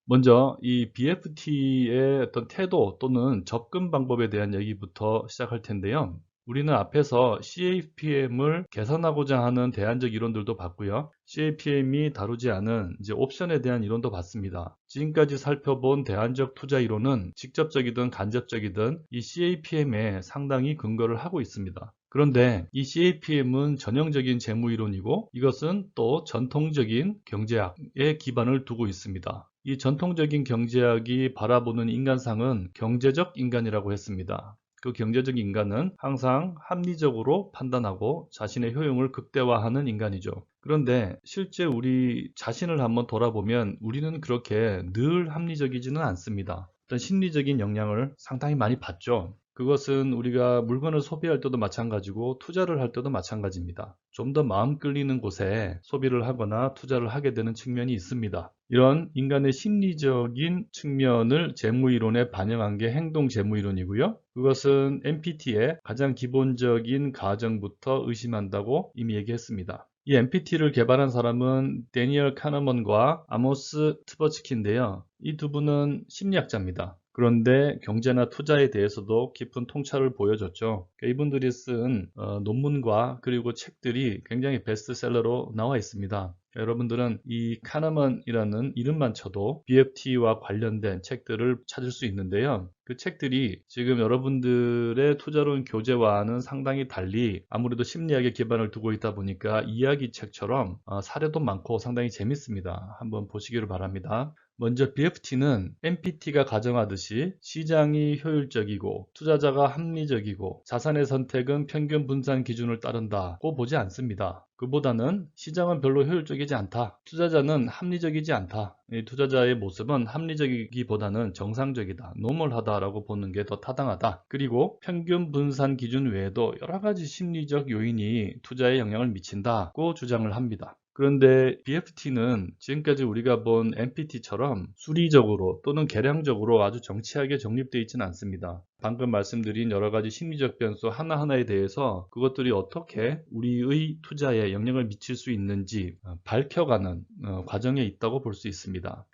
먼저 이 BFT의 어떤 태도 또는 접근 방법에 대한 얘기부터 시작할 텐데요. 우리는 앞에서 CAPM을 개선하고자 하는 대안적 이론들도 봤고요. CAPM이 다루지 않은 이제 옵션에 대한 이론도 봤습니다. 지금까지 살펴본 대안적 투자 이론은 직접적이든 간접적이든 이 CAPM에 상당히 근거를 하고 있습니다. 그런데 이 CAPM은 전형적인 재무 이론이고 이것은 또 전통적인 경제학에 기반을 두고 있습니다. 이 전통적인 경제학이 바라보는 인간상은 경제적 인간이라고 했습니다. 그 경제적 인간은 항상 합리적으로 판단하고 자신의 효용을 극대화하는 인간이죠. 그런데 실제 우리 자신을 한번 돌아보면 우리는 그렇게 늘 합리적이지는 않습니다. 어떤 심리적인 영향을 상당히 많이 받죠. 그것은 우리가 물건을 소비할 때도 마찬가지고 투자를 할 때도 마찬가지입니다. 좀 더 마음 끌리는 곳에 소비를 하거나 투자를 하게 되는 측면이 있습니다. 이런 인간의 심리적인 측면을 재무이론에 반영한 게 행동재무이론이고요. 그것은 MPT의 가장 기본적인 가정부터 의심한다고 이미 얘기했습니다. 이 MPT를 개발한 사람은 데니얼 카너먼과 아모스 트버츠키인데요. 이 두 분은 심리학자입니다. 그런데 경제나 투자에 대해서도 깊은 통찰을 보여줬죠. 이분들이 쓴 논문과 그리고 책들이 굉장히 베스트셀러로 나와 있습니다. 여러분들은 이 카너먼이라는 이름만 쳐도 BFT와 관련된 책들을 찾을 수 있는데요. 그 책들이 지금 여러분들의 투자론 교재와는 상당히 달리 아무래도 심리학에 기반을 두고 있다 보니까 이야기책처럼 사례도 많고 상당히 재밌습니다. 한번 보시기를 바랍니다. 먼저 BFT는 MPT가 가정하듯이 시장이 효율적이고 투자자가 합리적이고 자산의 선택은 평균 분산 기준을 따른다고 보지 않습니다. 그보다는 시장은 별로 효율적이지 않다. 투자자는 합리적이지 않다. 이 투자자의 모습은 합리적이기보다는 정상적이다. 노멀하다라고 보는 게 더 타당하다. 그리고 평균 분산 기준 외에도 여러 가지 심리적 요인이 투자에 영향을 미친다고 주장을 합니다. 그런데 BFT는 지금까지 우리가 본 MPT처럼 수리적으로 또는 계량적으로 아주 정치하게 정립되어 있지는 않습니다. 방금 말씀드린 여러 가지 심리적 변수 하나하나에 대해서 그것들이 어떻게 우리의 투자에 영향을 미칠 수 있는지 밝혀가는 과정에 있다고 볼 수 있습니다.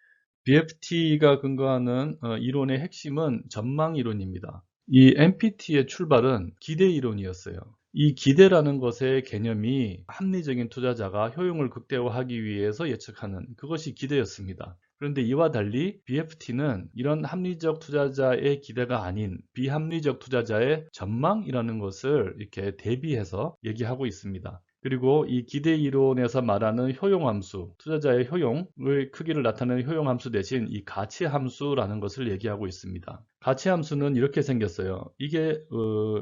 BFT가 근거하는 이론의 핵심은 전망 이론입니다. 이 MPT의 출발은 기대 이론이었어요. 이 기대라는 것의 개념이 합리적인 투자자가 효용을 극대화하기 위해서 예측하는 그것이 기대였습니다. 그런데 이와 달리 BFT는 이런 합리적 투자자의 기대가 아닌 비합리적 투자자의 전망이라는 것을 이렇게 대비해서 얘기하고 있습니다. 그리고 이 기대 이론에서 말하는 효용함수, 투자자의 효용의 크기를 나타내는 효용함수 대신 이 가치함수라는 것을 얘기하고 있습니다. 가치함수는 이렇게 생겼어요. 이게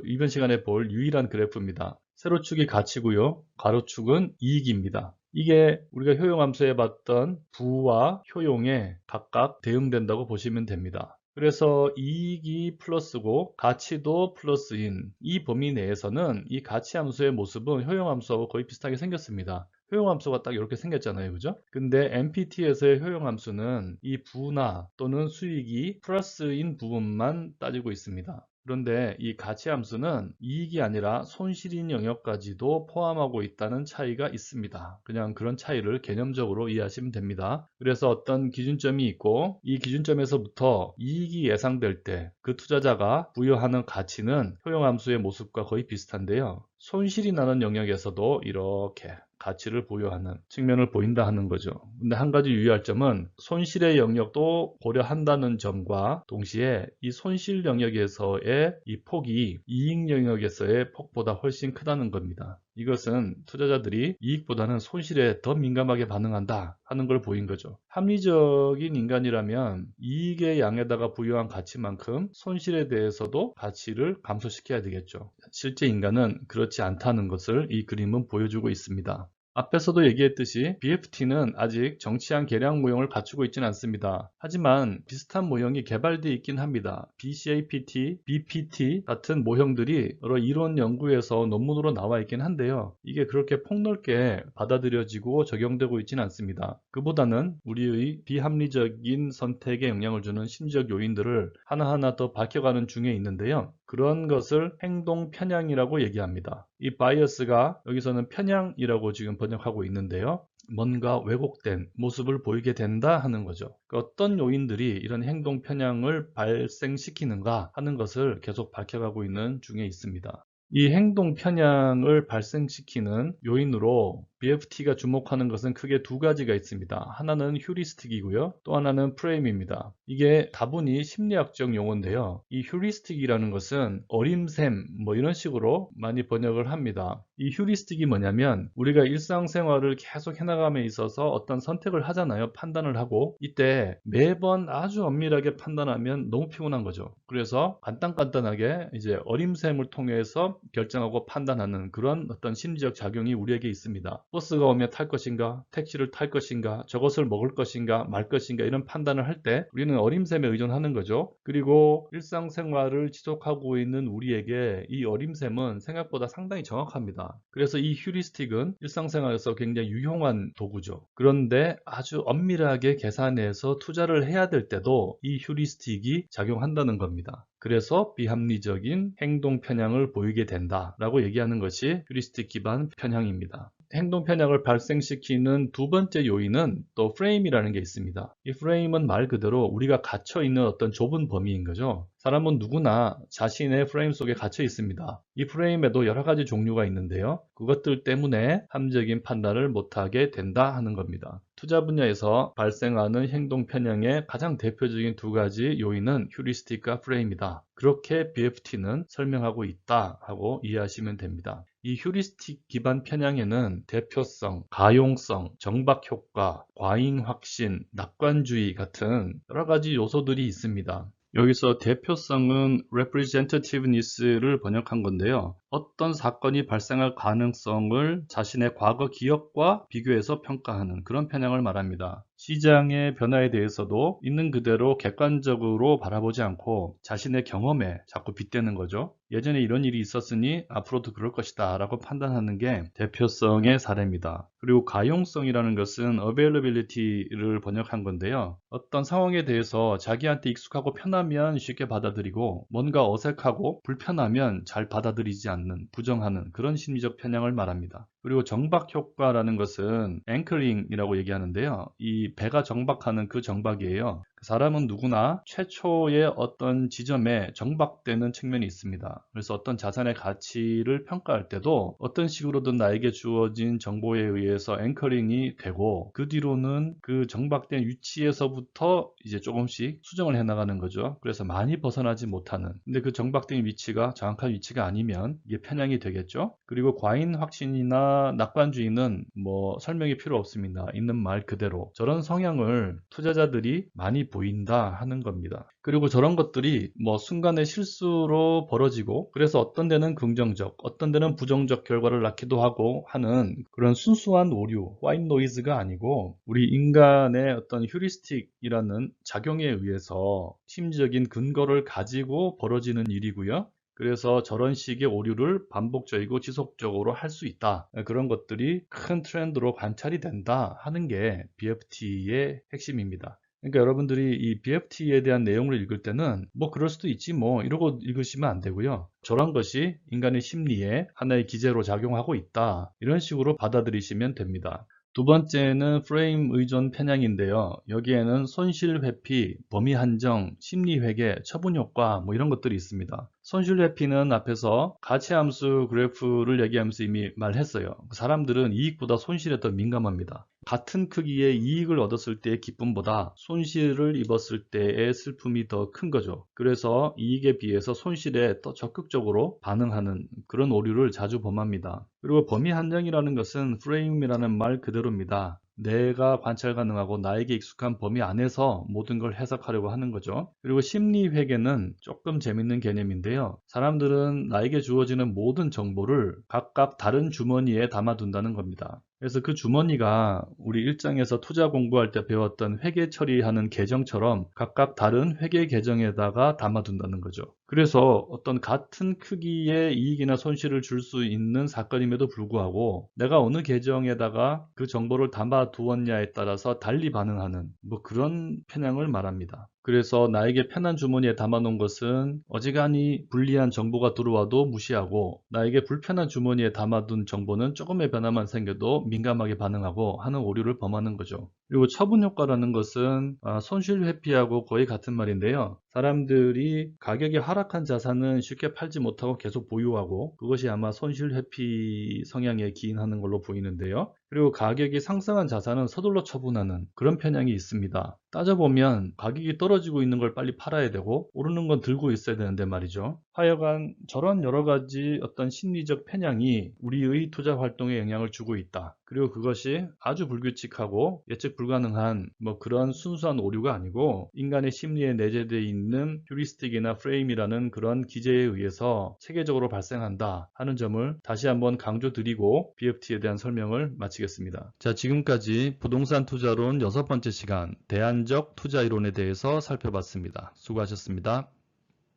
이번 시간에 볼 유일한 그래프입니다. 세로축이 가치고요. 가로축은 이익입니다. 이게 우리가 효용함수에 봤던 부와 효용에 각각 대응된다고 보시면 됩니다. 그래서 이익이 플러스고 가치도 플러스인 이 범위 내에서는 이 가치함수의 모습은 효용함수하고 거의 비슷하게 생겼습니다. 효용함수가 딱 이렇게 생겼잖아요. 그죠? 근데 MPT에서의 효용함수는 이 부나 또는 수익이 플러스인 부분만 따지고 있습니다. 그런데 이 가치함수는 이익이 아니라 손실인 영역까지도 포함하고 있다는 차이가 있습니다. 그냥 그런 차이를 개념적으로 이해하시면 됩니다. 그래서 어떤 기준점이 있고 이 기준점에서부터 이익이 예상될 때 그 투자자가 부여하는 가치는 효용함수의 모습과 거의 비슷한데요. 손실이 나는 영역에서도 이렇게 가치를 부여하는 측면을 보인다 하는 거죠. 근데 한 가지 유의할 점은 손실의 영역도 고려한다는 점과 동시에 이 손실 영역에서의 이 폭이 이익 영역에서의 폭보다 훨씬 크다는 겁니다. 이것은 투자자들이 이익보다는 손실에 더 민감하게 반응한다 하는 걸 보인 거죠. 합리적인 인간이라면 이익의 양에다가 부여한 가치만큼 손실에 대해서도 가치를 감소시켜야 되겠죠. 실제 인간은 그렇지 않다는 것을 이 그림은 보여주고 있습니다. 앞에서도 얘기했듯이 BFT는 아직 정치한 계량 모형을 갖추고 있지는 않습니다. 하지만 비슷한 모형이 개발되어 있긴 합니다. BCAPT, BPT 같은 모형들이 여러 이론 연구에서 논문으로 나와 있긴 한데요. 이게 그렇게 폭넓게 받아들여지고 적용되고 있지는 않습니다. 그보다는 우리의 비합리적인 선택에 영향을 주는 심리적 요인들을 하나하나 더 밝혀가는 중에 있는데요. 그런 것을 행동 편향이라고 얘기합니다. 이 바이어스가 여기서는 편향이라고 지금 번역하고 있는데요. 뭔가 왜곡된 모습을 보이게 된다 하는 거죠. 어떤 요인들이 이런 행동 편향을 발생시키는가 하는 것을 계속 밝혀가고 있는 중에 있습니다. 이 행동 편향을 발생시키는 요인으로 BFT가 주목하는 것은 크게 두 가지가 있습니다. 하나는 휴리스틱이고요. 또 하나는 프레임입니다. 이게 다분히 심리학적 용어인데요. 이 휴리스틱이라는 것은 어림셈 뭐 이런 식으로 많이 번역을 합니다. 이 휴리스틱이 뭐냐면 우리가 일상생활을 계속 해나감에 있어서 어떤 선택을 하잖아요. 판단을 하고 이때 매번 아주 엄밀하게 판단하면 너무 피곤한 거죠. 그래서 간단하게 이제 어림셈을 통해서 결정하고 판단하는 그런 어떤 심리적 작용이 우리에게 있습니다. 버스가 오면 탈 것인가, 택시를 탈 것인가, 저것을 먹을 것인가, 말 것인가 이런 판단을 할 때 우리는 어림셈에 의존하는 거죠. 그리고 일상생활을 지속하고 있는 우리에게 이 어림셈은 생각보다 상당히 정확합니다. 그래서 이 휴리스틱은 일상생활에서 굉장히 유용한 도구죠. 그런데 아주 엄밀하게 계산해서 투자를 해야 될 때도 이 휴리스틱이 작용한다는 겁니다. 그래서 비합리적인 행동 편향을 보이게 된다라고 얘기하는 것이 휴리스틱 기반 편향입니다. 행동 편향을 발생시키는 두 번째 요인은 또 프레임이라는 게 있습니다. 이 프레임은 말 그대로 우리가 갇혀 있는 어떤 좁은 범위인 거죠. 사람은 누구나 자신의 프레임 속에 갇혀 있습니다. 이 프레임에도 여러 가지 종류가 있는데요. 그것들 때문에 합리적인 판단을 못하게 된다 하는 겁니다. 투자 분야에서 발생하는 행동 편향의 가장 대표적인 두 가지 요인은 휴리스틱과 프레임이다. 그렇게 BFT는 설명하고 있다 하고 이해하시면 됩니다. 이 휴리스틱 기반 편향에는 대표성, 가용성, 정박 효과, 과잉 확신, 낙관주의 같은 여러 가지 요소들이 있습니다. 여기서 대표성은 representativeness를 번역한 건데요. 어떤 사건이 발생할 가능성을 자신의 과거 기억과 비교해서 평가하는 그런 편향을 말합니다. 시장의 변화에 대해서도 있는 그대로 객관적으로 바라보지 않고 자신의 경험에 자꾸 빗대는 거죠. 예전에 이런 일이 있었으니 앞으로도 그럴 것이다 라고 판단하는 게 대표성의 사례입니다. 그리고 가용성이라는 것은 availability를 번역한 건데요. 어떤 상황에 대해서 자기한테 익숙하고 편하면 쉽게 받아들이고 뭔가 어색하고 불편하면 잘 받아들이지 않는, 부정하는 그런 심리적 편향을 말합니다. 그리고 정박 효과라는 것은 앵커링이라고 얘기하는데요. 이 배가 정박하는 그 정박이에요. 사람은 누구나 최초의 어떤 지점에 정박되는 측면이 있습니다. 그래서 어떤 자산의 가치를 평가할 때도 어떤 식으로든 나에게 주어진 정보에 의해서 앵커링이 되고 그 뒤로는 그 정박된 위치에서부터 이제 조금씩 수정을 해 나가는 거죠. 그래서 많이 벗어나지 못하는. 근데 그 정박된 위치가 정확한 위치가 아니면 이게 편향이 되겠죠. 그리고 과잉 확신이나 낙관주의는 뭐 설명이 필요 없습니다. 있는 말 그대로 저런 성향을 투자자들이 많이 보인다 하는 겁니다. 그리고 저런 것들이 뭐 순간의 실수로 벌어지고 그래서 어떤 데는 긍정적, 어떤 데는 부정적 결과를 낳기도 하고 하는 그런 순수한 오류, 화이트 노이즈가 아니고 우리 인간의 어떤 휴리스틱이라는 작용에 의해서 심리적인 근거를 가지고 벌어지는 일이고요. 그래서 저런 식의 오류를 반복적이고 지속적으로 할 수 있다. 그런 것들이 큰 트렌드로 관찰이 된다 하는 게 BFT의 핵심입니다. 그러니까 여러분들이 이 BFT에 대한 내용을 읽을 때는 뭐 그럴 수도 있지 뭐 이러고 읽으시면 안 되고요. 저런 것이 인간의 심리에 하나의 기제로 작용하고 있다. 이런 식으로 받아들이시면 됩니다. 두 번째는 프레임 의존 편향인데요. 여기에는 손실 회피, 범위 한정, 심리 회계, 처분 효과 뭐 이런 것들이 있습니다. 손실 회피는 앞에서 가치 함수 그래프를 얘기하면서 이미 말했어요. 사람들은 이익보다 손실에 더 민감합니다. 같은 크기의 이익을 얻었을 때의 기쁨보다 손실을 입었을 때의 슬픔이 더 큰 거죠. 그래서 이익에 비해서 손실에 더 적극적으로 반응하는 그런 오류를 자주 범합니다. 그리고 범위 한정이라는 것은 프레임이라는 말 그대로입니다. 내가 관찰 가능하고 나에게 익숙한 범위 안에서 모든 걸 해석하려고 하는 거죠. 그리고 심리 회계는 조금 재밌는 개념인데요. 사람들은 나에게 주어지는 모든 정보를 각각 다른 주머니에 담아둔다는 겁니다. 그래서 그 주머니가 우리 일장에서 투자 공부할 때 배웠던 회계 처리하는 계정처럼 각각 다른 회계 계정에다가 담아둔다는 거죠. 그래서 어떤 같은 크기의 이익이나 손실을 줄 수 있는 사건임에도 불구하고 내가 어느 계정에다가 그 정보를 담아두었냐에 따라서 달리 반응하는 뭐 그런 편향을 말합니다. 그래서 나에게 편한 주머니에 담아놓은 것은 어지간히 불리한 정보가 들어와도 무시하고, 나에게 불편한 주머니에 담아둔 정보는 조금의 변화만 생겨도 민감하게 반응하고 하는 오류를 범하는 거죠. 그리고 처분 효과라는 것은 손실 회피하고 거의 같은 말인데요. 사람들이 가격이 하락한 자산은 쉽게 팔지 못하고 계속 보유하고, 그것이 아마 손실 회피 성향에 기인하는 걸로 보이는데요. 그리고 가격이 상승한 자산은 서둘러 처분하는 그런 편향이 있습니다. 따져보면 가격이 떨어지고 있는 걸 빨리 팔아야 되고 오르는 건 들고 있어야 되는데 말이죠. 하여간 저런 여러 가지 어떤 심리적 편향이 우리의 투자 활동에 영향을 주고 있다. 그리고 그것이 아주 불규칙하고 예측 불가능한 그런 순수한 오류가 아니고 인간의 심리에 내재되어 있는 휴리스틱이나 프레임이라는 그런 기제에 의해서 체계적으로 발생한다 하는 점을 다시 한번 강조드리고 BFT에 대한 설명을 마치겠습니다. 자, 지금까지 부동산 투자론 6번째 시간 대안적 투자 이론에 대해서 살펴봤습니다. 수고하셨습니다.